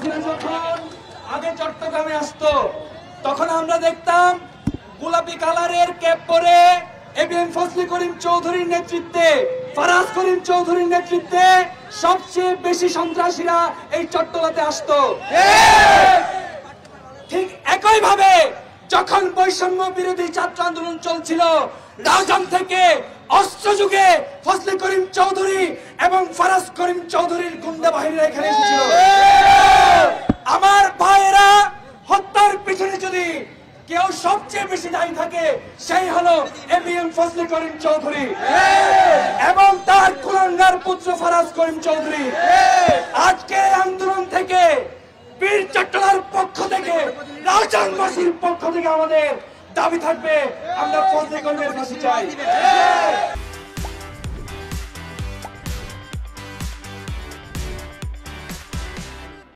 হাসিনা যখন আগে চট্টগ্রামে আসতো তখন আমরা দেখতাম গোলাপি কালারের ক্যাপ পরে এবিএম ফজলে করিম চৌধুরীর নেতৃত্বে, ফারাজ করিম চৌধুরীর নেতৃত্বে সবচেয়ে বেশি সন্ত্রাসীরা এই চট্টগ্রামে আসতো। ঠিক একই ভাবে যখন বৈষম্য বিরোধী ছাত্র আন্দোলন চলছিল, রাউজান থেকে অস্ত্র যুগে ফজলে করিম চৌধুরী এবং ফারাজ করিম চৌধুরীর গুন্ডা বাহিনীরা এখানে এসেছিল। আমার ভাইয়েরা, হত্যার পিছনে যদি কেউ সবচেয়ে বেশি দায়ী থাকে সেই হলো এবিএম ফজলে করিম চৌধুরী এবং তার কুলাঙ্গার পুত্র ফারাজ করিম চৌধুরী। আজকে আন্দোলন থেকে বীর চট্টলার পক্ষ থেকে, রাউজানবাসীর পক্ষ থেকে আমাদের দাবি থাকবে, আমরা ফজলে করিমের ফাঁসি চাই।